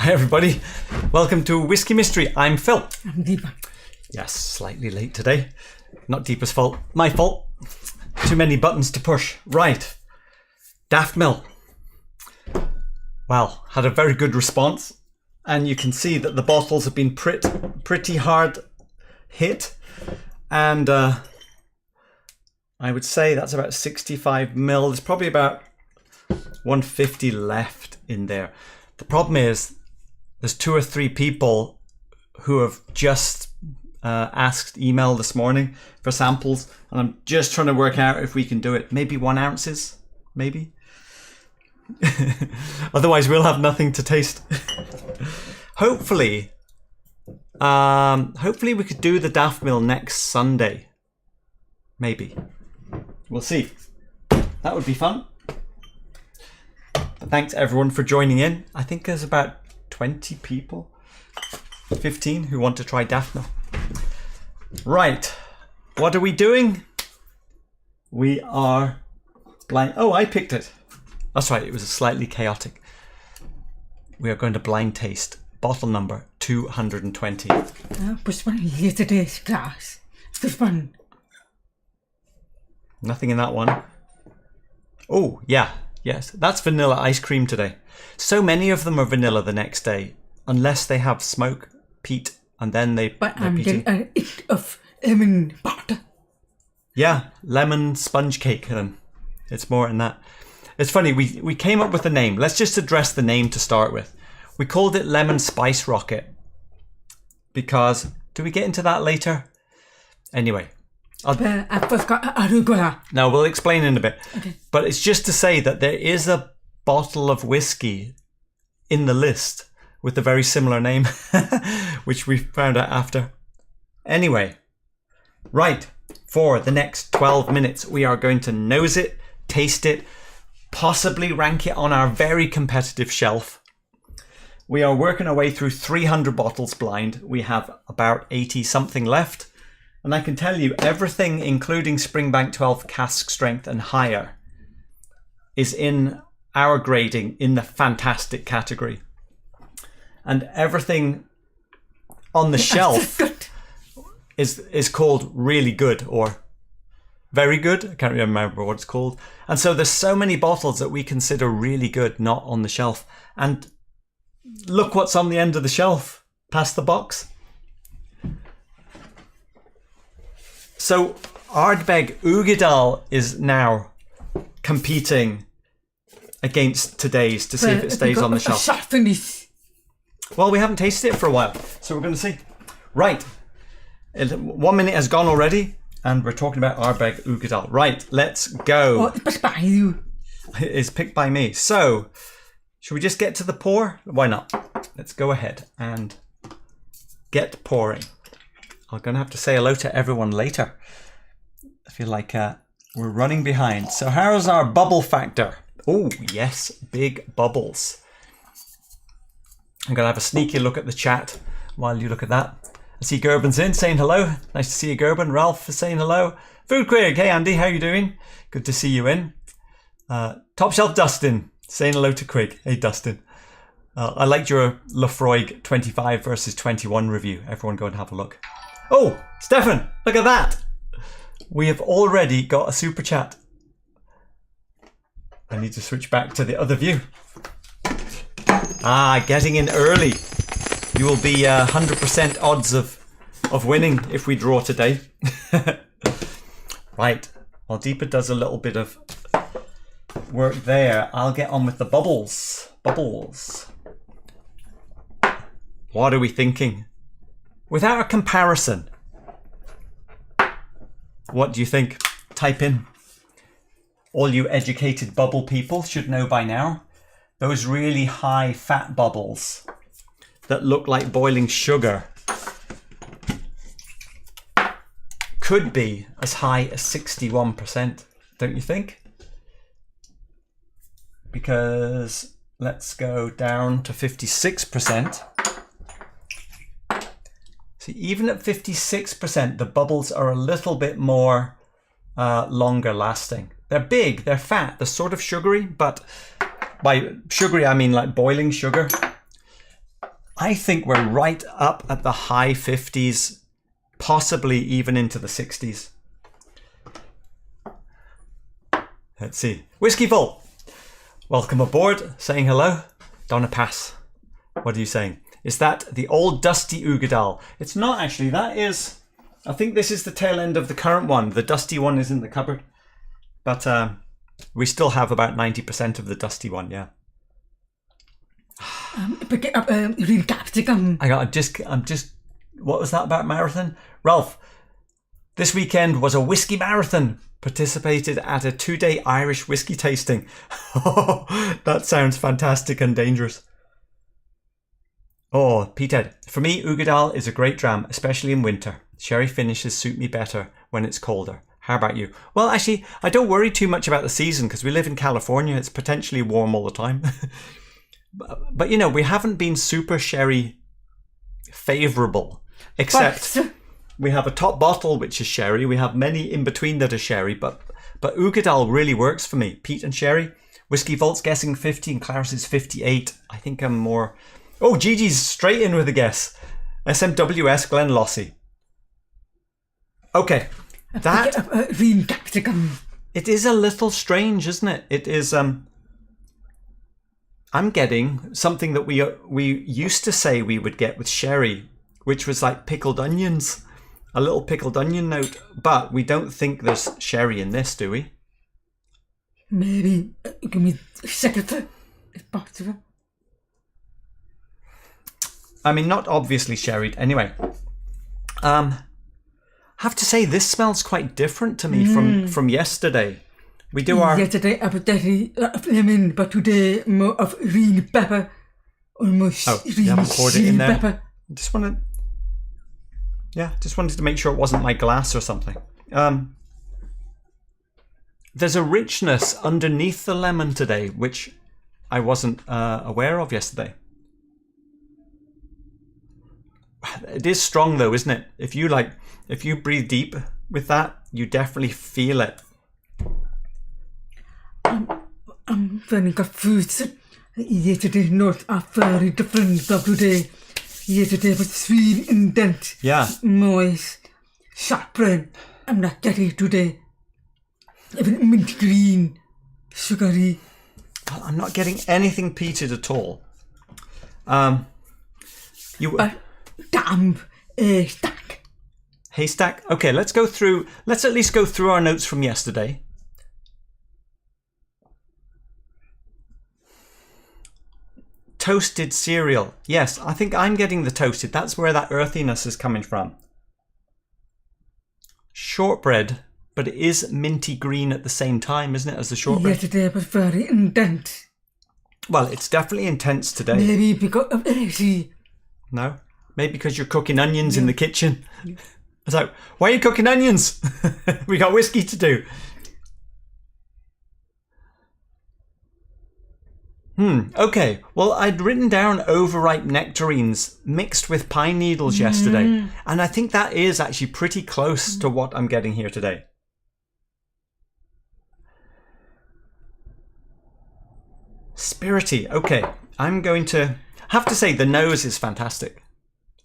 Hi everybody, welcome to Whiskey Mystery. I'm Phil. I'm Deepa. Yes, slightly late today. Not Deepa's fault, my fault. Too many buttons to push. Right, Daftmill. Well, had a very good response, and you can see that the bottles have been pretty hard hit, and I would say that's about 65 mil. There's probably about 150 left in there. The problem is there's 2 or 3 people who have just asked email this morning for samples, and I'm just trying to work out if we can do it. Maybe 1 ounces, maybe. Otherwise we'll have nothing to taste. Hopefully we could do the Daftmill next Sunday. Maybe. We'll see. That would be fun. But thanks everyone for joining in. I think there's about 20 people, 15 who want to try Daftmill. Right. What are we doing? We are blind. Oh, I picked it. That's right, it was slightly chaotic. We are going to blind taste bottle number 220. Which one is yesterday's glass? This one. Nothing in that one. Oh, yeah, yes. That's vanilla ice cream today. So many of them are vanilla the next day, unless they have smoke, peat, and then they... But I'm getting a hit of lemon butter. Yeah, lemon sponge cake. It's more than that. It's funny, we came up with a name. Let's just address the name to start with. We called it Lemon Spice Rocket. Because, do we get into that later? Anyway. I first got arugula. No, we'll explain in a bit. Okay. But it's just to say that there is a bottle of whiskey in the list with a very similar name, which we found out after. Anyway, right, for the next 12 minutes, we are going to nose it, taste it, possibly rank it on our very competitive shelf. We are working our way through 300 bottles blind. We have about 80 something left. And I can tell you everything, including Springbank 12 cask strength and higher, is in our grading in the fantastic category. And everything on the shelf is called really good or very good. I can't remember what it's called. And so there's so many bottles that we consider really good not on the shelf. And look what's on the end of the shelf, past the box. So Ardbeg Ugadal is now competing against today's to see if it stays on the shelf. Well, we haven't tasted it for a while, so we're going to see. Right. 1 minute has gone already, and we're talking about Ardbeg Ugadal. Right, let's go. It's by you. It's picked by me. So, should we just get to the pour? Why not? Let's go ahead and get pouring. I'm going to have to say hello to everyone later. I feel like we're running behind. So how's our bubble factor? Oh, yes, big bubbles. I'm going to have a sneaky look at the chat while you look at that. I see Gerben's in, saying hello. Nice to see you, Gerben. Ralph is saying hello. Food Quig, hey Andy, how you doing? Good to see you in. Top Shelf Dustin, saying hello to Quig. Hey Dustin. I liked your Laphroaig 25 versus 21 review. Everyone go and have a look. Oh, Stefan, look at that. We have already got a super chat. I need to switch back to the other view. Ah, getting in early. You will be 100% odds of winning if we draw today. Right, while Deepa does a little bit of work there, I'll get on with the bubbles. Bubbles. What are we thinking? Without a comparison, what do you think? Type in. All you educated bubble people should know by now. Those really high fat bubbles that look like boiling sugar could be as high as 61%, don't you think? Because let's go down to 56%. See, even at 56%, the bubbles are a little bit more longer lasting. They're big, they're fat, they're sort of sugary, but by sugary I mean like boiling sugar. I think we're right up at the high 50s, possibly even into the 60s. Let's see. Whiskey Vault, welcome aboard. Saying hello. Donna Pass. What are you saying? Is that the old dusty Ugadal? It's not actually. That is... I think this is the tail end of the current one. The dusty one is in the cupboard. But we still have about 90% of the dusty one, yeah. Pick it up, real capsicum. I'm just... What was that about marathon? Ralph, this weekend was a whiskey marathon. Participated at a 2-day Irish whiskey tasting. That sounds fantastic and dangerous. Oh, Petehead. For me, Ugadal is a great dram, especially in winter. Sherry finishes suit me better when it's colder. How about you? Well, actually, I don't worry too much about the season because we live in California. It's potentially warm all the time. But, you know, we haven't been super sherry favourable. Except we have a top bottle, which is sherry. We have many in between that are sherry. But Ugadal really works for me. Pete and sherry. Whiskey Vault's guessing 50 and Clarence is 58. I think I'm more... Oh, Gigi's straight in with a guess. SMWS Glen Lossy. Okay. That... real capsicum. It is a little strange, isn't it? It is... I'm getting something that we used to say we would get with sherry, which was like pickled onions. A little pickled onion note. But we don't think there's sherry in this, do we? Maybe. Give me a second. It's possible. I mean, not obviously sherried. Anyway. Have to say, this smells quite different to me from yesterday. We do our... Yesterday, I put a lot of lemon, but today, more of real pepper. Almost you haven't poured it in there. Pepper. Just wanted to make sure it wasn't my glass or something. There's a richness underneath the lemon today, which I wasn't aware of yesterday. It is strong though, isn't it? If you breathe deep with that, you definitely feel it. I'm very confused. Yesterday not a very different from today. Yesterday was sweet and dense. Yeah. Moist. Sharp brain. I'm not getting it today. Even mint green. Sugary. Well, I'm not getting anything peated at all. Damn. Stack. Haystack? Okay, let's at least go through our notes from yesterday. Toasted cereal. Yes, I think I'm getting the toasted. That's where that earthiness is coming from. Shortbread, but it is minty green at the same time, isn't it, as the shortbread? Yesterday was very intense. Well, it's definitely intense today. Maybe because of energy. No? Maybe because you're cooking onions in the kitchen. It's like, why are you cooking onions? We got whiskey to do. Okay. Well, I'd written down overripe nectarines mixed with pine needles yesterday. And I think that is actually pretty close to what I'm getting here today. Spirity. Okay. I'm going to have to say the nose is fantastic.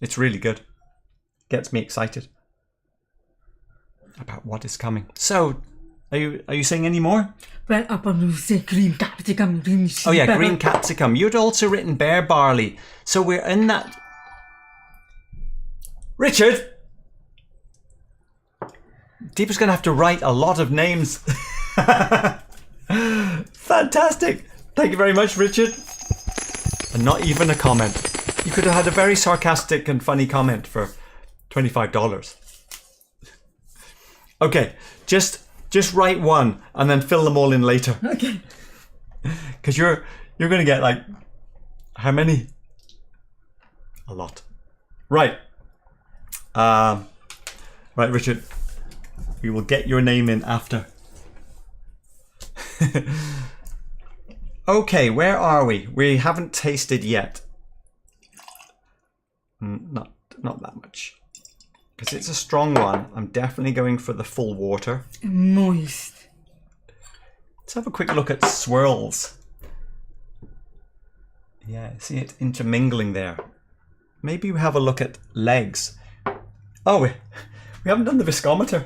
It's really good. Gets me excited about what is coming. So, are you saying any more? Well, up on you say green capsicum, green sheep. Oh yeah, green capsicum. You'd also written bear barley. So we're in that. Richard! Deepa's going to have to write a lot of names. Fantastic. Thank you very much, Richard. And not even a comment. You could have had a very sarcastic and funny comment for $25. Okay, just write one and then fill them all in later. Okay. Because you're going to get like, how many? A lot. Right. Right, Richard. We will get your name in after. Okay, where are we? We haven't tasted yet. Not that much. Because it's a strong one. I'm definitely going for the full water. Moist. Let's have a quick look at swirls. Yeah, see it intermingling there. maybe we have a look at legs. Oh, we haven't done the viscometer.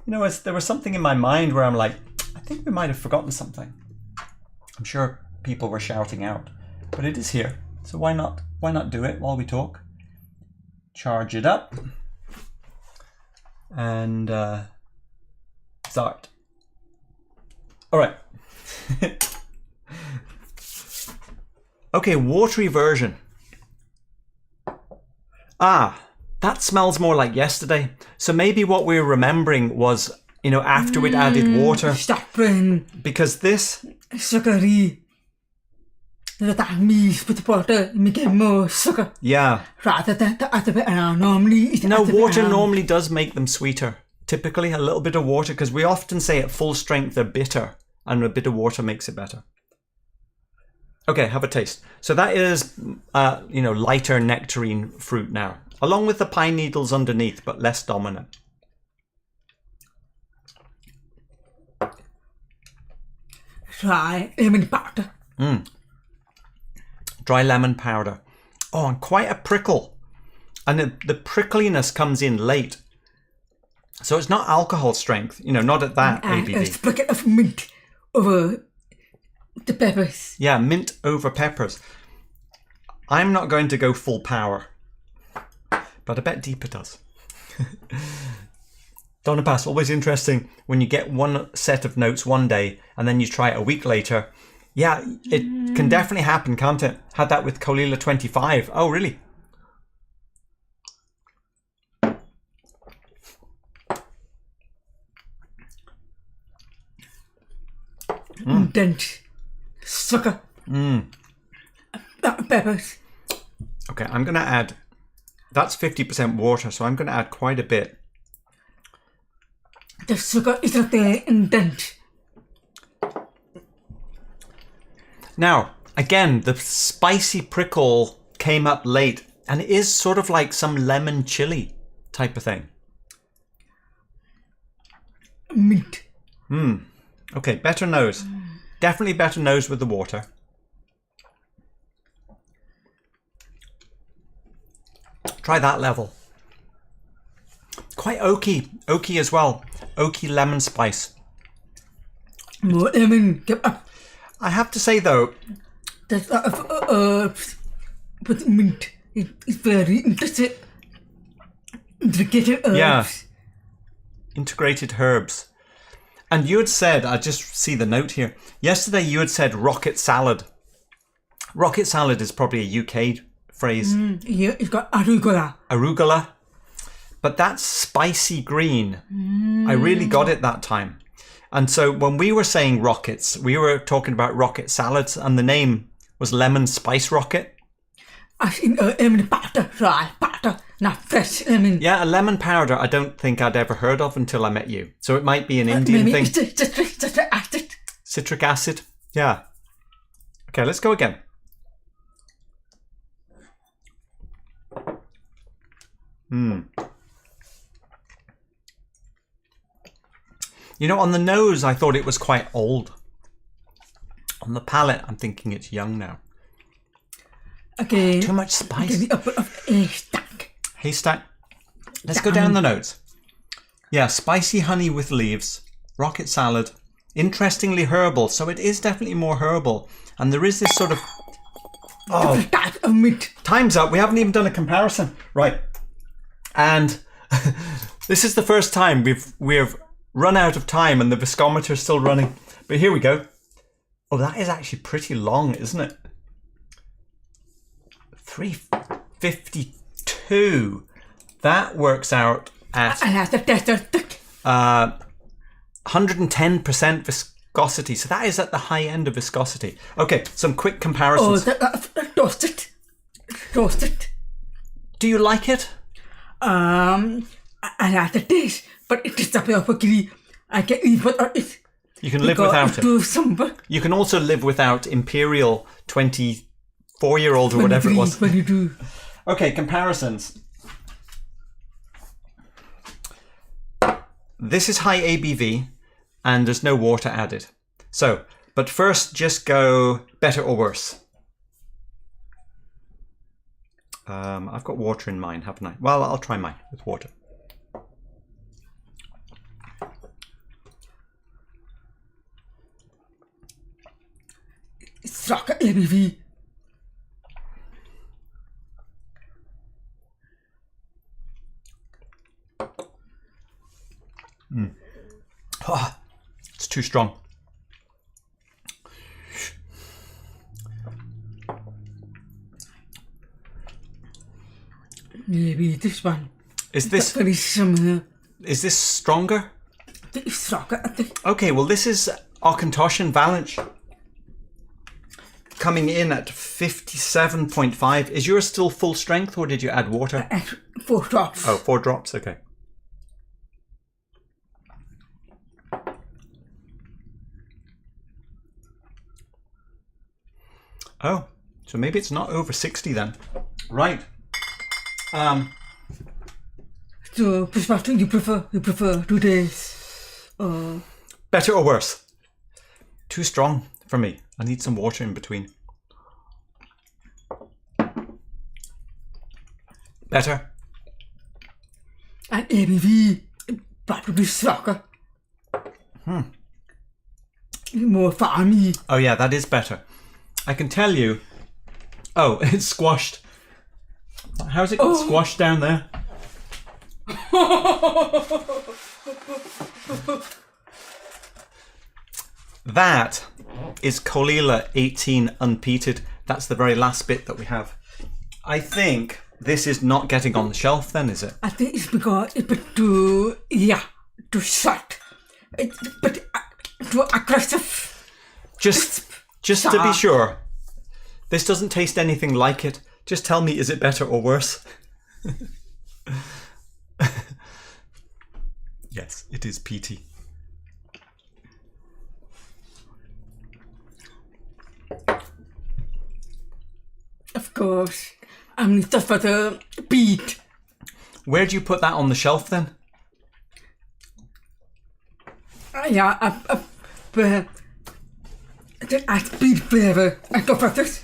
You know, there was something in my mind where I'm like, I think we might have forgotten something. I'm sure people were shouting out, but it is here. So why not do it while we talk? Charge it up and start. All right. Okay, watery version. That smells more like yesterday. So maybe what we're remembering was, you know, after we'd added water. Because this... Sugary. That means put the water, make it more sugar. Yeah. Rather than the other bit around. Normally, no, water normally does make them sweeter. Typically, a little bit of water, because we often say at full strength they're bitter, and a bit of water makes it better. Okay, have a taste. So that is, you know, lighter nectarine fruit now, along with the pine needles underneath, but less dominant. Dry lemon powder. Dry lemon powder. Oh, and quite a prickle. And the prickliness comes in late. So it's not alcohol strength, you know, not at that ABV. A sprinkle of mint over the peppers. Yeah, mint over peppers. I'm not going to go full power, but I bet Deepa does. Donna Pass, always interesting when you get one set of notes one day and then you try it a week later. Yeah, it can definitely happen, can't it? Had that with Colila 25. Oh, really? Dent. Sugar. Peppers. Okay, I'm going to add... That's 50% water, so I'm going to add quite a bit. The sugar is not there in dent. Now, again, the spicy prickle came up late, and it is sort of like some lemon chili type of thing. Mint. Okay, better nose. Definitely better nose with the water. Try that level. Quite oaky as well. Oaky lemon spice. More lemon. Get up. I have to say though, There's a lot of herbs, but mint is very integrated herbs. Yeah. Integrated herbs. And you had said, I just see the note here. Yesterday you had said rocket salad. Rocket salad is probably a UK phrase. Yeah, it's got arugula. Arugula. But that's spicy green. I really got it that time. And so when we were saying rockets, we were talking about rocket salads, and the name was lemon spice rocket. As in lemon powder, dry powder, not fresh lemon. Yeah, a lemon powder I don't think I'd ever heard of until I met you. So it might be an Indian thing. Citric acid. Citric acid. Yeah. Okay, let's go again. You know, on the nose, I thought it was quite old. On the palate, I'm thinking it's young now. Again. Too much spice. The upper of haystack. Haystack. Let's go down the notes. Yeah, spicy honey with leaves. Rocket salad. Interestingly herbal. So it is definitely more herbal. And there is this sort of... Oh, time's up. We haven't even done a comparison. Right. And this is the first time we've run out of time and the viscometer is still running. But here we go. Oh, that is actually pretty long, isn't it? 352. That works out at 110% viscosity. So that is at the high end of viscosity. Okay, some quick comparisons. Roasted. Do you like it? I like the taste, but it is a bit of a green. I can live without it. You can live without it. You can also live without Imperial 24-year-old or whatever it was. When you do. Okay, comparisons. This is high ABV and there's no water added. So, but first just go better or worse. I've got water in mine, haven't I? Well, I'll try mine with water. Sraka ABV. Oh, it's too strong. Maybe this one. Is this Very similar. Is this stronger? This Sraka, I think. Okay, well this is Auchentoshan and Valanche. Coming in at 57.5. Is yours still full strength or did you add water? 4 drops. Oh, 4 drops, okay. Oh, so maybe it's not over 60 then. Right. So, perspective, you prefer 2 days? Better or worse? Too strong for me. I need some water in between. Better. And ABV, probably Sraka. More farmy. Oh yeah, that is better. I can tell you. Oh, it's squashed. How's it got squashed down there? That is Colila 18 unpeated. That's the very last bit that we have. I think this is not getting on the shelf then, is it? I think it's because it's a bit too short. But too aggressive. Just to be sure. This doesn't taste anything like it. Just tell me, is it better or worse? Yes, it is peaty. Of course. Just for the beat. Where do you put that on the shelf then? Yeah, I speed flavor. I go for this.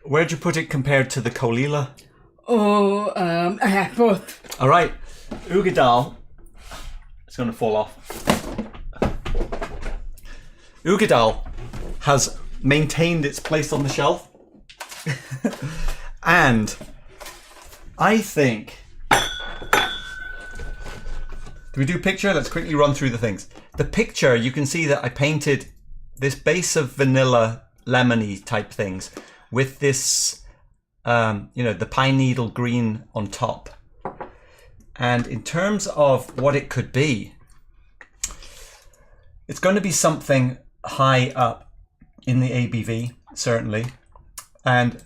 Where'd you put it compared to the Colila? Oh, I have both. All right, Ugadal. It's going to fall off. Ugadal has maintained its place on the shelf. And I think... Do we do picture? Let's quickly run through the things. The picture, you can see that I painted this base of vanilla lemony type things with this, the pine needle green on top. And in terms of what it could be, it's going to be something high up in the ABV, certainly. And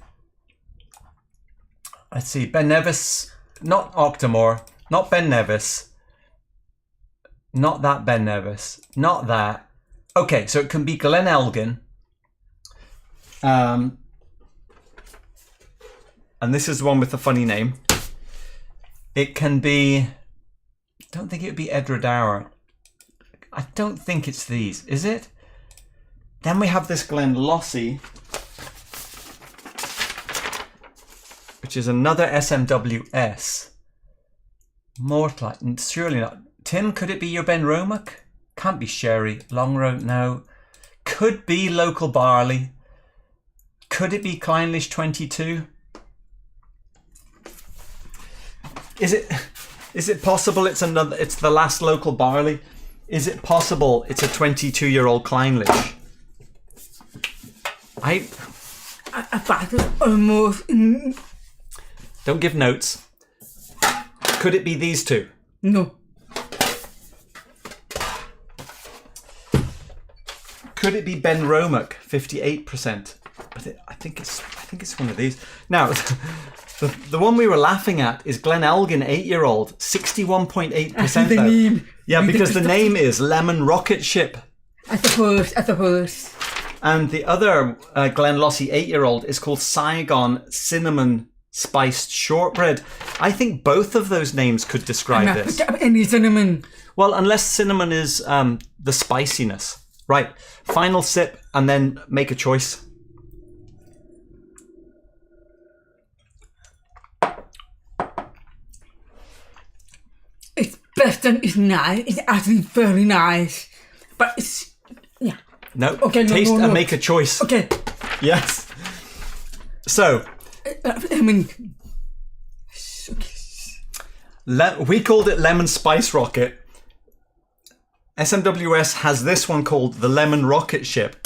let's see, Ben Nevis, not Octomore, not Ben Nevis, not that Ben Nevis, not that. Okay, so it can be Glen Elgin. And this is the one with the funny name. It can be, I don't think it would be Edradour. I don't think it's these, is it? Then we have this Glenlossie, which is another SMWS. Mortlite, surely not. Tim, could it be your Ben Romack? Can't be Sherry. Longrow, no. Could be Local Barley. Could it be Clynelish 22? Is it possible it's the last Local Barley? Is it possible it's a 22-year-old Clynelish? I thought it almost... Don't give notes. Could it be these two? No. Could it be Ben Romack, 58%? I think it's one of these. Now, the one we were laughing at is Glen Elgin, 8-year-old, 61.8%. Yeah, because the name is Lemon Rocket Ship. At the first. And the other Glenlossie 8-year-old is called Saigon Cinnamon Spiced Shortbread. I think both of those names could describe this. Any cinnamon. Well, unless cinnamon is the spiciness. Right, final sip and then make a choice. Boston is nice. It's actually very nice. But it's, yeah. No. Okay, Taste and make a choice. Okay. Yes. So. I mean. We called it Lemon Spice Rocket. SMWS has this one called the Lemon Rocket Ship.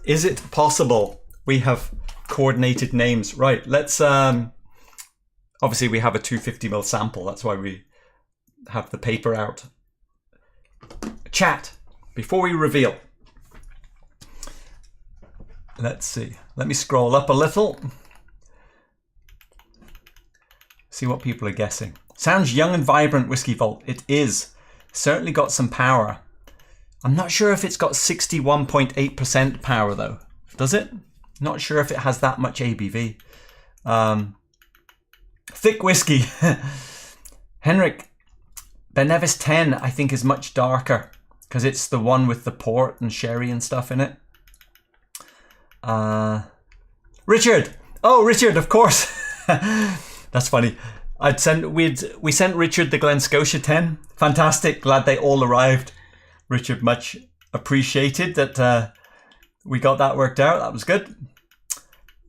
Is it possible we have coordinated names? Right, let's... obviously, we have a 250ml sample. That's why we have the paper out. Chat, before we reveal. Let's see. Let me scroll up a little. See what people are guessing. Sounds young and vibrant, Whiskey Vault. It is. Certainly got some power. I'm not sure if it's got 61.8% power though. Does it? Not sure if it has that much ABV. Thick whiskey. Henrik, Ben Nevis 10 I think is much darker because it's the one with the port and sherry and stuff in it. Richard. Oh, Richard, of course. That's funny. We sent Richard the Glen Scotia 10. Fantastic. Glad they all arrived. Richard, much appreciated that we got that worked out. That was good.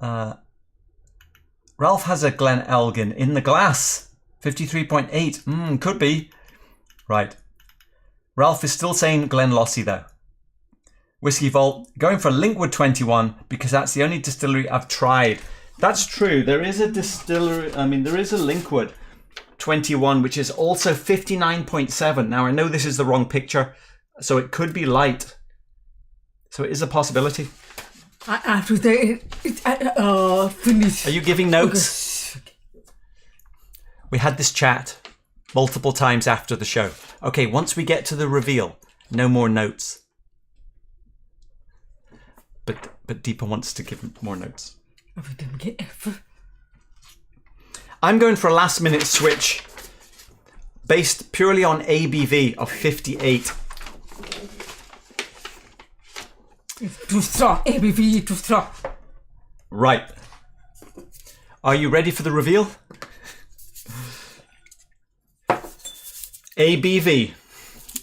Ralph has a Glen Elgin in the glass. 53.8. Could be. Right. Ralph is still saying Glenlossie though. Whiskey Vault going for Linkwood 21 because that's the only distillery I've tried. That's true. There is a distillery. I mean, there is a Linkwood 21, which is also 59.7. Now, I know this is the wrong picture, so it could be light. So it is a possibility. After they finish. Are you giving notes? Okay. We had this chat multiple times after the show. Okay, once we get to the reveal, no more notes. But Deepa wants to give more notes. I'm going for a last minute switch based purely on ABV of 58. It's too strong. ABV too strong. Right. Are you ready for the reveal? ABV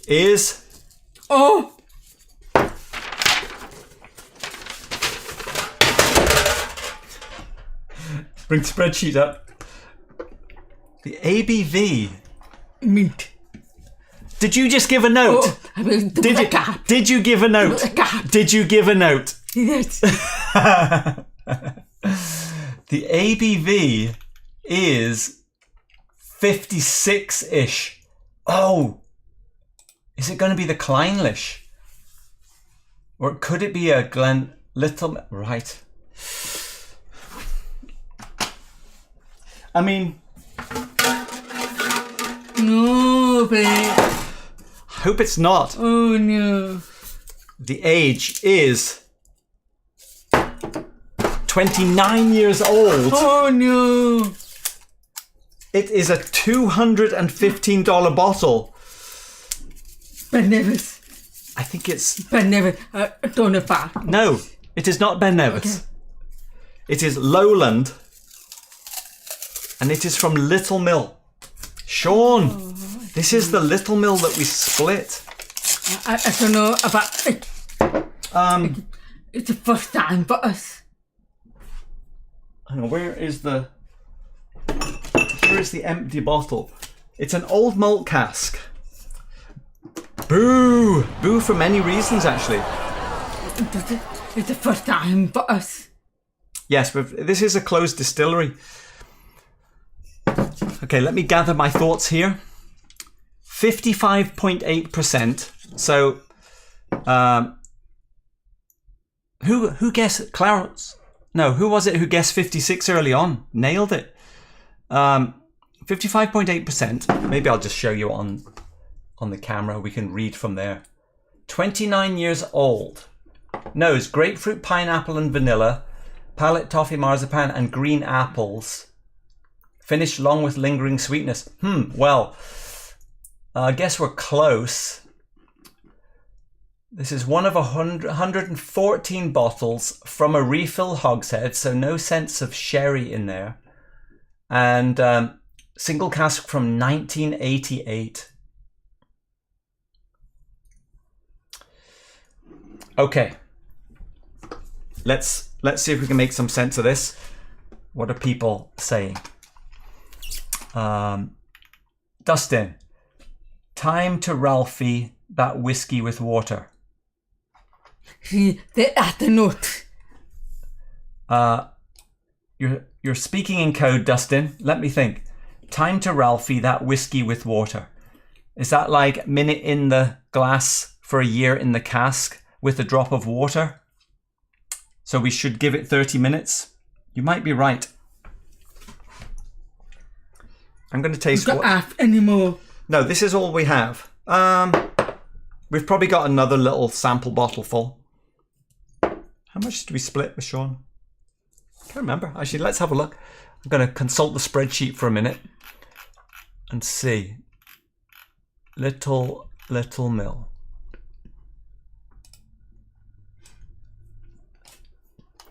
is... Oh! Bring the spreadsheet up. The ABV. Mint. Did you just give a note? Oh, I mean, did you give a note? Did you give a note? Yes. The ABV is 56-ish. Oh. Is it going to be the Kleinlich? Or could it be a Glen Littlemill? Right. I mean... No, babe. Hope it's not. Oh, no. The age is 29 years old. Oh, no. It is a $215 bottle. Ben Nevis. I think it's... Ben Nevis. Don't know fact. No, it is not Ben Nevis. Okay. It is Lowland. And it is from Littlemill. Sean, this is the Littlemill that we split. I don't know about it. It's the first time for us. Hang on, where is the empty bottle? It's an old malt cask. Boo! Boo for many reasons, actually. It's the first time for us. Yes, but this is a closed distillery. Okay, let me gather my thoughts here. 55.8%. So, who guessed Clarence? No, who was it who guessed 56 early on? Nailed it. 55.8%. Maybe I'll just show you on the camera. We can read from there. 29 years old. Nose, grapefruit, pineapple and vanilla. Palate, toffee, marzipan and green apples. Finished long with lingering sweetness. Well, I guess we're close. This is one of 114 bottles from a refill hogshead, so no sense of sherry in there. And Single cask from 1988. Okay. Let's see if we can make some sense of this. What are people saying? Dustin, time to Ralphie that whiskey with water. See, they're at the note. You're speaking in code, Dustin. Let me think. Time to Ralphie that whiskey with water. Is that like minute in the glass for a year in the cask with a drop of water? So we should give it 30 minutes? You might be right. I'm going to taste We've got half anymore. No, this is all we have. We've probably got another little sample bottle full. How much did we split with Sean? I can't remember. Actually, let's have a look. I'm going to consult the spreadsheet for a minute and see. Littlemill.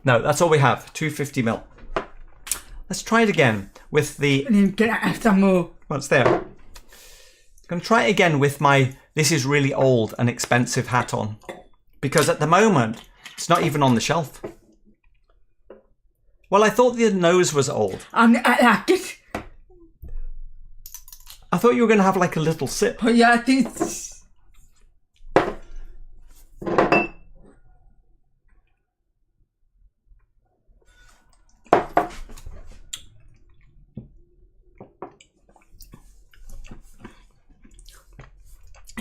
No, that's all we have. 250ml. Let's try it again with the... And then get some more. Well, it's there. I'm going to try it again with my this is really old and expensive hat on. Because at the moment, it's not even on the shelf. Well, I thought the nose was old. I like it. I thought you were going to have like a little sip. Oh, yeah, this.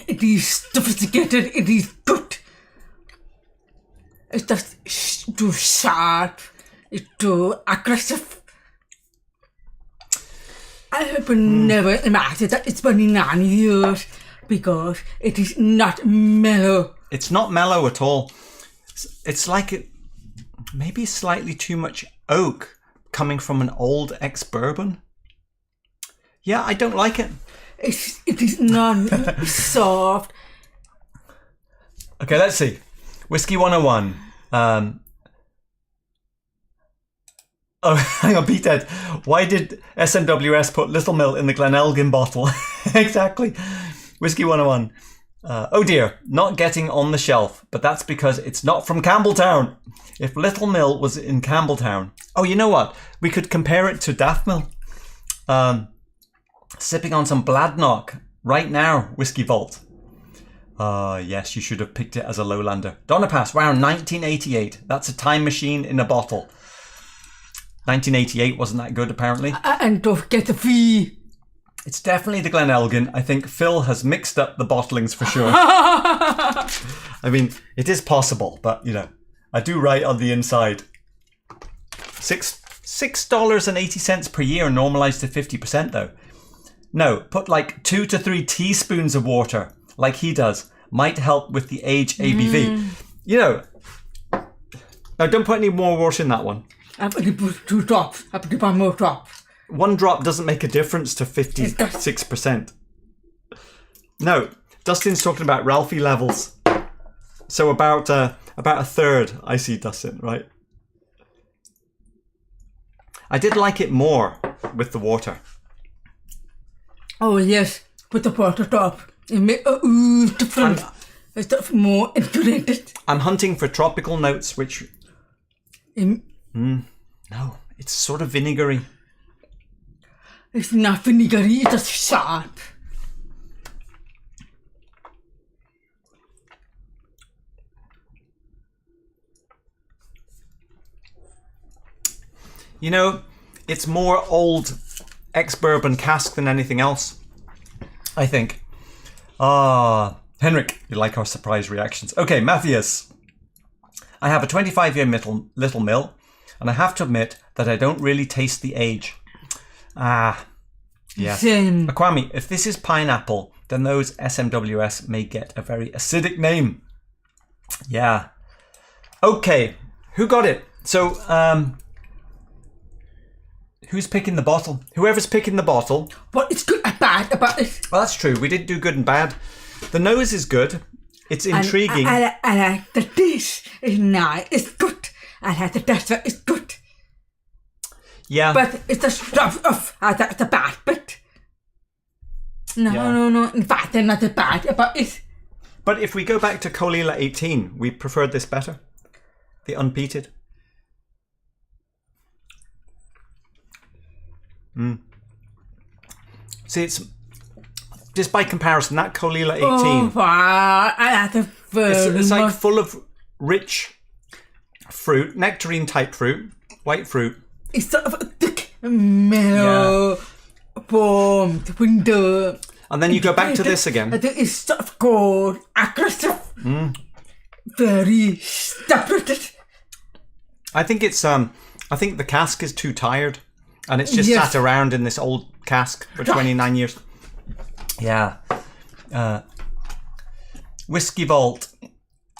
It is sophisticated, it is good. It's just too sharp, it's too aggressive. I would never imagine that it's been 9 years because it is not mellow. It's not mellow at all. It's like maybe slightly too much oak coming from an old ex-bourbon. Yeah, I don't like it. It is not soft. Okay, let's see. Whiskey 101. Oh, hang on, Peter. Why did SMWS put Littlemill in the Glenelgin bottle? Exactly. Whiskey 101. Oh dear, not getting on the shelf, but that's because it's not from Campbelltown. If Littlemill was in Campbelltown... Oh, you know what? We could compare it to Daftmill. Sipping on some Bladnoch right now, Whiskey Vault. Yes, you should have picked it as a Lowlander. Donna Pass, wow, 1988. That's a time machine in a bottle. 1988 wasn't that good, apparently. And don't forget the fee. It's definitely the Glenelgin. I think Phil has mixed up the bottlings for sure. I mean, it is possible, but, you know, I do write on the inside. $6.80 per year normalized to 50%, though. No, put like 2 to 3 teaspoons of water, like he does, might help with the age ABV. You know, now don't put any more water in that one. I'm going to put 2 drops. I'm going to put more drops. 1 drop doesn't make a difference to 56%. No, Dustin's talking about Ralphie levels. So about a third, I see, Dustin, right? I did like it more with the water. Oh yes, put the water top. It makes a difference. It's more integrated. I'm hunting for tropical notes, which... No, it's sort of vinegary. It's not vinegary, it's just sharp. You know, it's more old ex-bourbon cask than anything else, I think. Henrik, you like our surprise reactions. Okay, Matthias. I have a 25-year Littlemill, and I have to admit that I don't really taste the age. Yes. Same. Akwami, if this is pineapple, then those SMWS may get a very acidic name. Yeah. Okay, who got it? So, who's picking the bottle? Whoever's picking the bottle. But it's good and bad about it. Well, that's true. We did do good and bad. The nose is good. It's intriguing. I like the dish. It's nice. It's good. I like the texture. It's good. Yeah. But it's the stuff of that's the bad bit. No. In fact, they're not that bad about it. But if we go back to Colila 18, we preferred this better. The unpeated. See, it's just by comparison, that Colila 18. Oh, wow. I had a It's like full of rich fruit, nectarine type fruit, white fruit. It's sort of a thick, mellow, warm, window. And then you go back to this again. It's sort of cold, aggressive, very separated. I think it's I think the cask is too tired, and it's just sat around in this old cask for 29 years. Yeah. Whiskey Vault.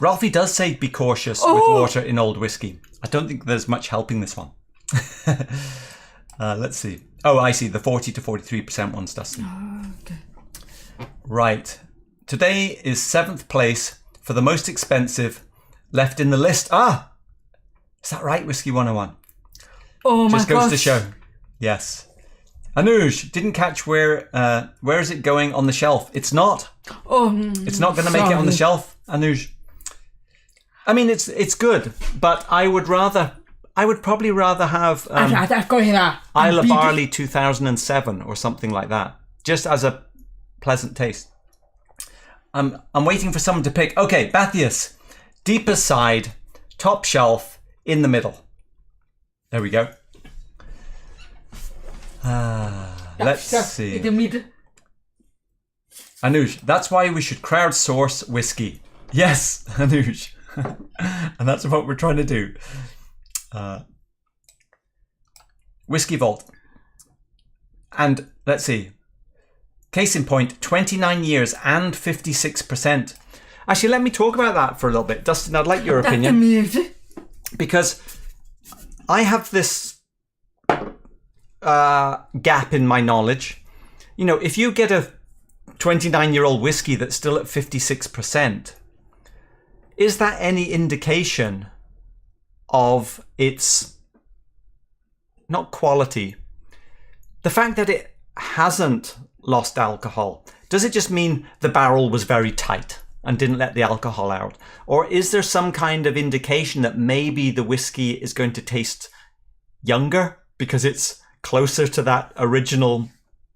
Ralphie does say be cautious with water in old whiskey. I don't think there's much helping this one. Let's see. Oh, I see. The 40 to 43% ones, Dustin. Okay. Right. Today is 7th place for the most expensive left in the list. Is that right, Whiskey 101? Oh my Just goes gosh. to show. Yes. Anuj, didn't catch where is it going on the shelf? It's not. It's not going to make it on the shelf, Anuj. I mean, it's good, but I would probably rather have Isle of Barley 2007 or something like that, just as a pleasant taste. I'm waiting for someone to pick. Okay, Bathius, deepest side, top shelf, in the middle. There we go. Let's see. Anuj, that's why we should crowdsource whiskey. Yes, Anuj. And that's what we're trying to do. Whiskey Vault. And let's see. Case in point, 29 years and 56%. Actually, let me talk about that for a little bit. Dustin, I'd like your opinion. Because I have this gap in my knowledge. You know, if you get a 29-year-old whiskey that's still at 56%, is that any indication of its, not quality, the fact that it hasn't lost alcohol? Does it just mean the barrel was very tight and didn't let the alcohol out? Or is there some kind of indication that maybe the whiskey is going to taste younger because it's closer to that original,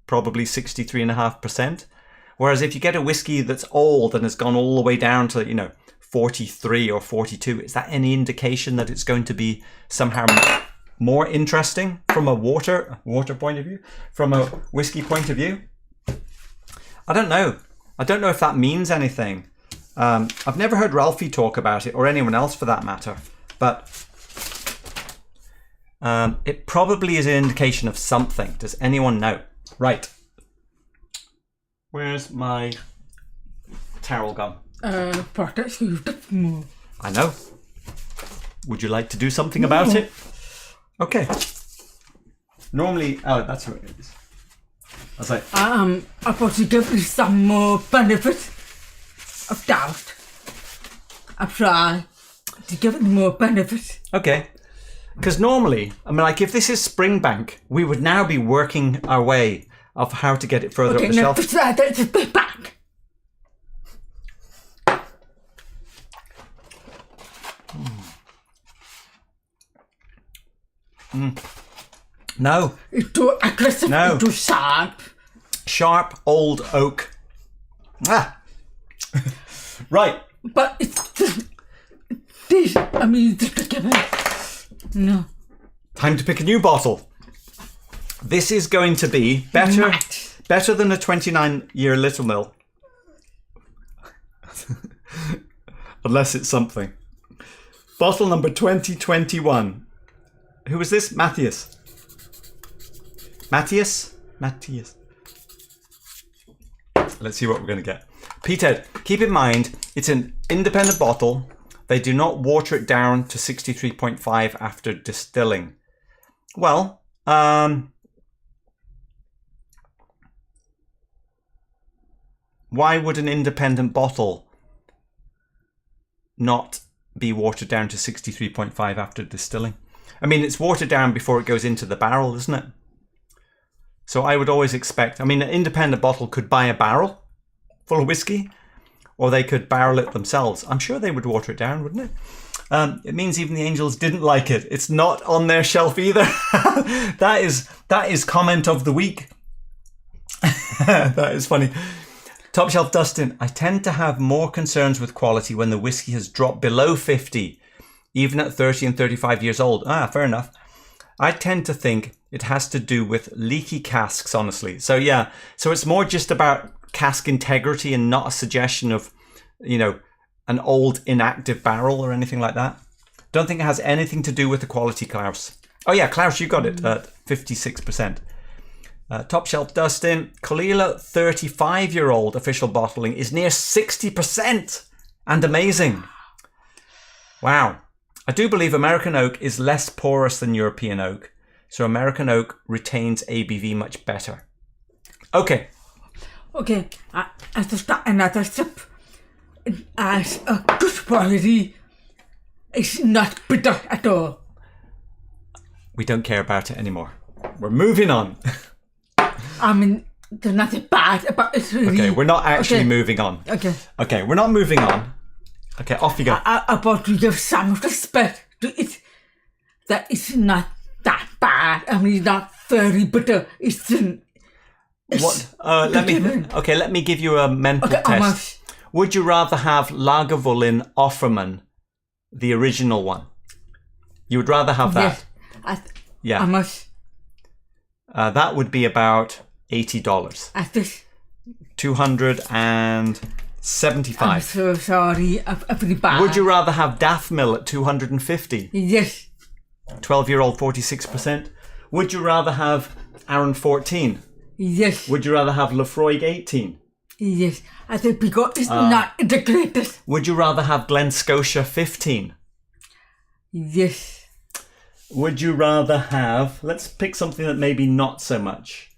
probably 63.5%? Whereas if you get a whiskey that's old and has gone all the way down to, 43 or 42, is that any indication that it's going to be somehow more interesting from a water point of view, from a whiskey point of view? I don't know. I don't know if that means anything. I've never heard Ralphie talk about it, or anyone else for that matter, but it probably is an indication of something. Does anyone know? Right. Where's my towel gone? I know. Would you like to do something about it? Okay. Normally, that's what it is. I was like, I thought you give me some more benefit of doubt. I try to give it more benefit. okay. Because normally, if this is Springbank, we would now be working our way of how to get it further up the shelf. That's a bit back. No. It's too aggressive. No. It's too sharp. Sharp old oak. Right. But it's this. No. Time to pick a new bottle. This is going to be better than a 29-year Littlemill. Unless it's something. Bottle number 2021. Who was this? Matthias. Matthias. Let's see what we're going to get. Peter, keep in mind, it's an independent bottle. They do not water it down to 63.5 after distilling. Well, why would an independent bottle not be watered down to 63.5 after distilling? I mean, it's watered down before it goes into the barrel, isn't it? So I would always expect, I mean, an independent bottle could buy a barrel full of whiskey, or they could barrel it themselves. I'm sure they would water it down, wouldn't it? It means even the Angels didn't like it. It's not on their shelf either. That is comment of the week. That is funny. Top Shelf Dustin, I tend to have more concerns with quality when the whiskey has dropped below 50, even at 30 and 35 years old. Fair enough. I tend to think it has to do with leaky casks, honestly. So yeah, so it's more just about cask integrity and not a suggestion of, an old inactive barrel or anything like that. Don't think it has anything to do with the quality, Klaus. Oh yeah, Klaus, you got it at 56%. Top Shelf Dustin, Kalila 35-year-old official bottling is near 60% and amazing. Wow. I do believe American oak is less porous than European oak, so American oak retains ABV much better. Okay. Okay, as to start another sip, as a good quality, it's not bitter at all. We don't care about it anymore. We're moving on. I mean, there's nothing bad about it really. Okay, we're not actually moving on. Okay, we're not moving on. Okay, off you go. About to give some respect to it, that it's not that bad. I mean, it's not very bitter. It's what? Let me give you a mental test. Would you rather have Lagavulin Offerman, the original one? You would rather have that? Yes. How much? That would be about $80. At this? $275. I'm so sorry. I'm pretty bad. Would you rather have Daftmill at $250? Yes. 12-year-old, 46%. Would you rather have Arran 14? Yes. Would you rather have Laphroaig 18? Yes. I think because it's not the greatest. Would you rather have Glen Scotia 15? Yes. Would you rather have... Let's pick something that maybe not so much.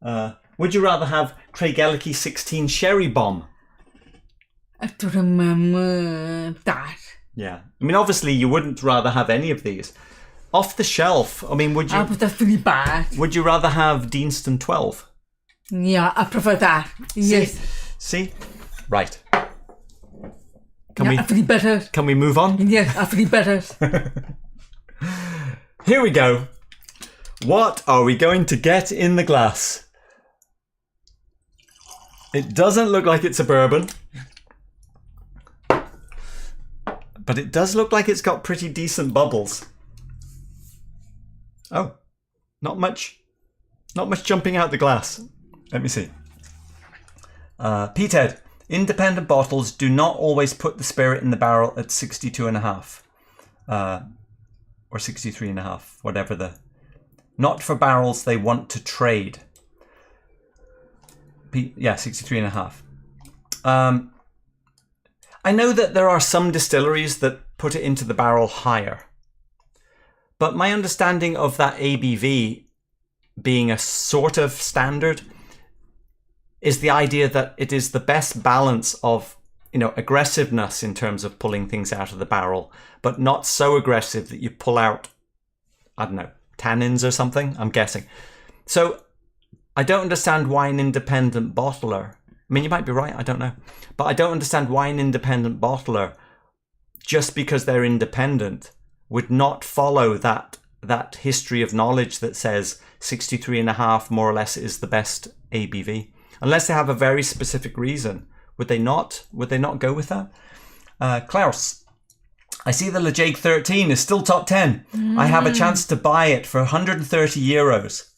Would you rather have Craigellachie 16 Sherry Bomb? I don't remember that. Yeah. I mean, obviously, you wouldn't rather have any of these. Off the shelf, I mean, would you... But that's really bad. Would you rather have Deanston 12? Yeah, I prefer that. Yes. See? Right. I feel better. Can we move on? Yes, I feel better. Here we go. What are we going to get in the glass? It doesn't look like it's a bourbon. But it does look like it's got pretty decent bubbles. Oh, not much jumping out the glass. Let me see. Petehead, independent bottles do not always put the spirit in the barrel at 62.5. Or 63.5, whatever the... Not for barrels they want to trade. 63.5. I know that there are some distilleries that put it into the barrel higher. But my understanding of that ABV being a sort of standard is the idea that it is the best balance of, aggressiveness in terms of pulling things out of the barrel, but not so aggressive that you pull out, I don't know, tannins or something, I'm guessing. So I don't understand why an independent bottler, I mean, you might be right, I don't know, but I don't understand why an independent bottler, just because they're independent, would not follow that history of knowledge that says 63.5 more or less is the best ABV. Unless they have a very specific reason. Would they not go with that? Klaus, I see the Ledaig 13 is still top 10. I have a chance to buy it for 130 euros.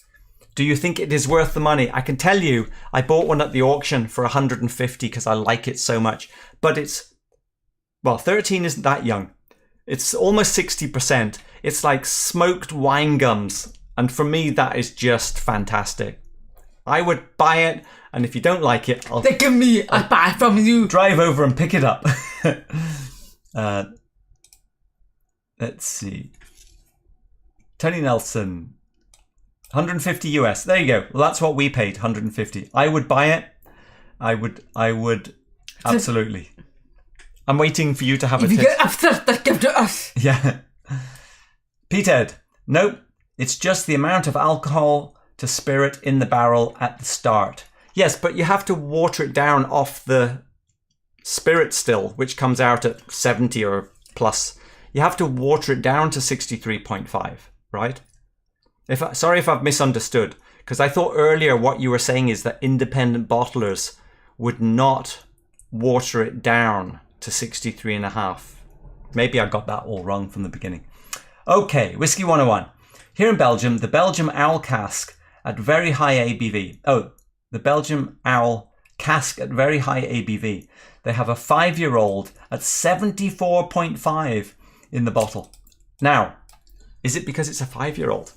Do you think it is worth the money? I can tell you, I bought one at the auction for 150 because I like it so much. But 13 isn't that young. It's almost 60%. It's like smoked wine gums. And for me, that is just fantastic. I would buy it. And if you don't like it, I'll buy from you. Drive over and pick it up. Let's see. Tony Nelson, 150 US. There you go. Well, that's what we paid, 150. I would buy it. I would absolutely. I'm waiting for you to have a taste. If you get upset, then give to us. Yeah. Petehead, nope. It's just the amount of alcohol to spirit in the barrel at the start. Yes, but you have to water it down off the spirit still, which comes out at 70 or plus. You have to water it down to 63.5, right? Sorry if I've misunderstood, because I thought earlier what you were saying is that independent bottlers would not water it down to 63.5. Maybe I got that all wrong from the beginning. Okay, Whiskey 101. Here in Belgium, the Belgium Owl Cask at very high ABV. Oh, the Belgium Owl Cask at very high ABV. They have a 5-year-old at 74.5 in the bottle. Now, is it because it's a 5-year-old?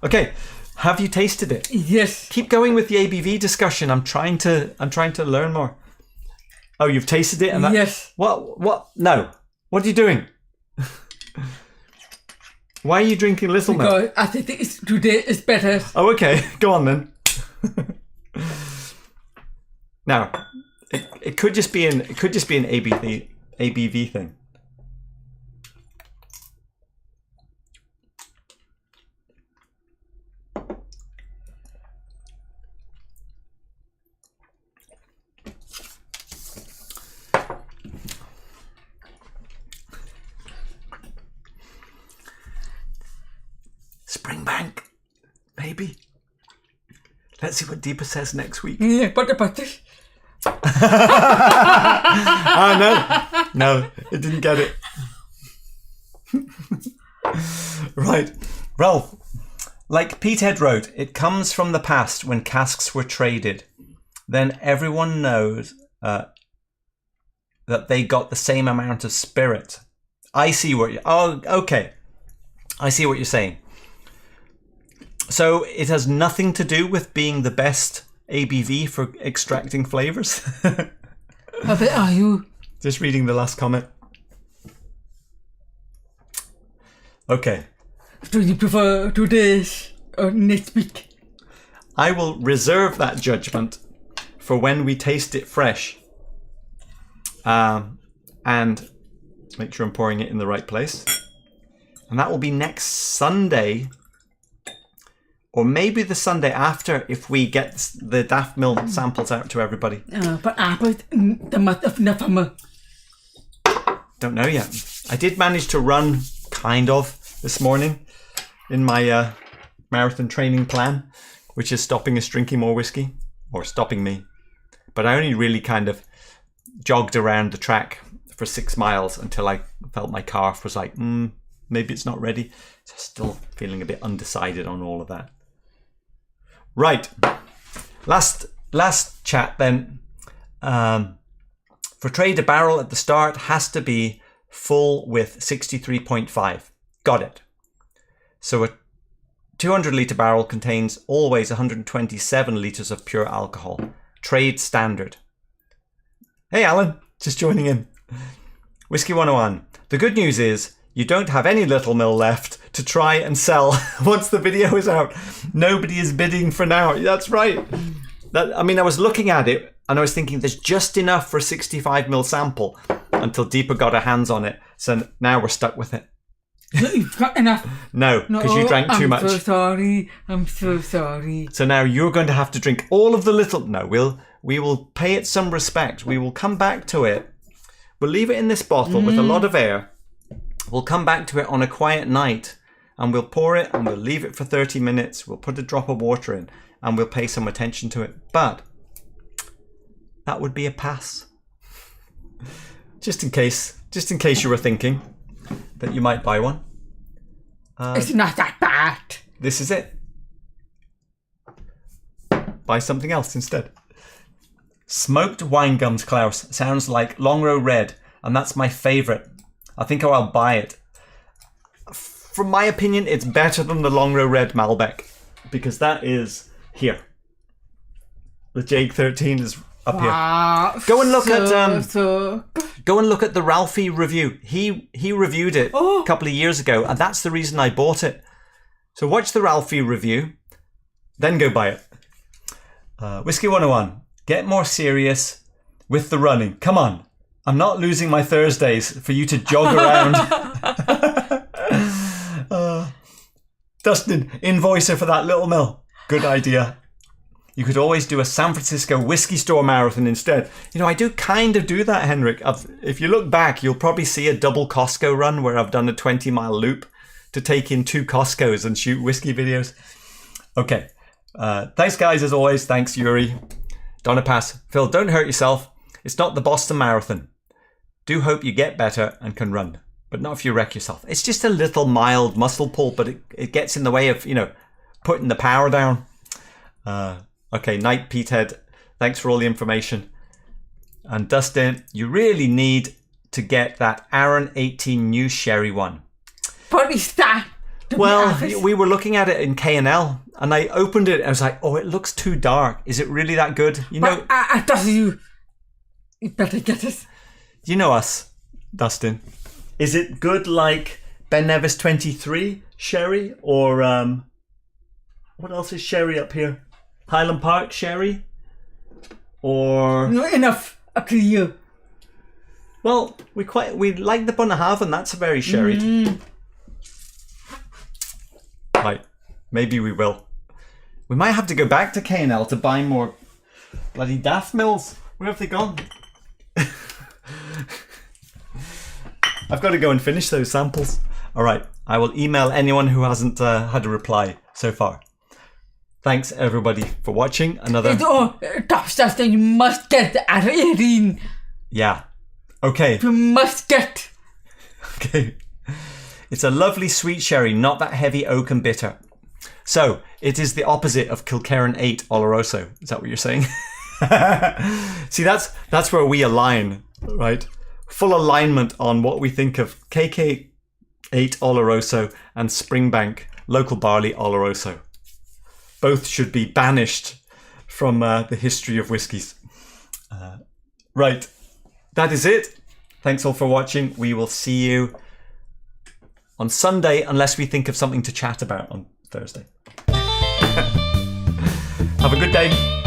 Okay, have you tasted it? Yes. Keep going with the ABV discussion. I'm trying to learn more. Oh, you've tasted it? And that, yes. What? No. What are you doing? Why are you drinking Littlemill? Because I think today is better. Oh, okay. Go on then. Now, it could just be an ABV thing. Springbank, maybe. Let's see what Deepa says next week. Yeah, what about this? No, it didn't get it. Right, Ralph. Like Petehead wrote, it comes from the past when casks were traded. Then everyone knows that they got the same amount of spirit. I see what you. Oh, okay. I see what you're saying. So it has nothing to do with being the best ABV for extracting flavors. How bit are you? Just reading the last comment. Okay. Do you prefer today's or next week? I will reserve that judgment for when we taste it fresh. And make sure I'm pouring it in the right place. And that will be next Sunday. Or maybe the Sunday after if we get the Daftmill samples out to everybody. But about the month of November. Don't know yet. I did manage to run kind of this morning in my marathon training plan, which is stopping us drinking more whiskey, or stopping me. But I only really kind of jogged around the track for 6 miles until I felt my calf was like, maybe it's not ready. So still feeling a bit undecided on all of that. Right. Last chat then. For trade, a barrel at the start has to be full with 63.5. Got it. So a 200 litre barrel contains always 127 litres of pure alcohol. Trade standard. Hey Alan, just joining in. Whiskey 101. The good news is you don't have any Littlemill left to try and sell once the video is out. Nobody is bidding for now. That's right. I was looking at it and I was thinking there's just enough for a 65ml sample until Deepa got her hands on it. So now we're stuck with it. You've got enough. No, because you drank too much. I'm so sorry. So now you're going to have to drink all of the little... No, we will pay it some respect. We will come back to it. We'll leave it in this bottle with a lot of air. We'll come back to it on a quiet night and we'll pour it and we'll leave it for 30 minutes. We'll put a drop of water in and we'll pay some attention to it. But that would be a pass. Just in case you were thinking that you might buy one. It's not that bad. This is it. Buy something else instead. Smoked wine gums, Klaus. Sounds like Longrow Red, and that's my favourite. I think I'll buy it. From my opinion, it's better than the Longrow Red Malbec, because that is here. The Jake 13 is up here. Go and look at the Ralphie review. He reviewed it a couple of years ago, and that's the reason I bought it. So watch the Ralphie review, then go buy it. Whiskey 101. Get more serious with the running. Come on. I'm not losing my Thursdays for you to jog around. Dustin, invoicer for that Littlemill. Good idea. You could always do a San Francisco whiskey store marathon instead. You know, I do kind of do that, Henrik. If you look back, you'll probably see a double Costco run where I've done a 20-mile loop to take in 2 Costcos and shoot whiskey videos. Okay. Thanks, guys, as always. Thanks, Yuri. Donna Pass. Phil, don't hurt yourself. It's not the Boston Marathon. Do hope you get better and can run, but not if you wreck yourself. It's just a little mild muscle pull, but it gets in the way of, putting the power down. Okay, Night Petehead. Thanks for all the information. And Dustin, you really need to get that Aaron 18 new sherry one. What is that? Well, we were looking at it in K&L, and I opened it and I was like, oh, it looks too dark. Is it really that good? But I thought you better get it. You know us, Dustin. Is it good like Ben Nevis 23 sherry? Or what else is sherry up here? Highland Park sherry? Or... No, enough. Up to you. Well, we like the Bunnahabhain. That's a very sherry. Right, maybe we will. We might have to go back to K&L to buy more bloody Daftmills. Where have they gone? I've got to go and finish those samples. All right, I will email anyone who hasn't had a reply so far. Thanks, everybody, for watching. Another... top stuff that you must get at 18. Yeah. Okay. You must get. Okay. It's a lovely sweet sherry, not that heavy oak and bitter. So, it is the opposite of Kilkerran 8 Oloroso. Is that what you're saying? See, that's where we align, right? Full alignment on what we think of KK8 Oloroso and Springbank Local Barley Oloroso. Both should be banished from the history of whiskies. Right, that is it. Thanks all for watching. We will see you on Sunday, unless we think of something to chat about on Thursday. Have a good day.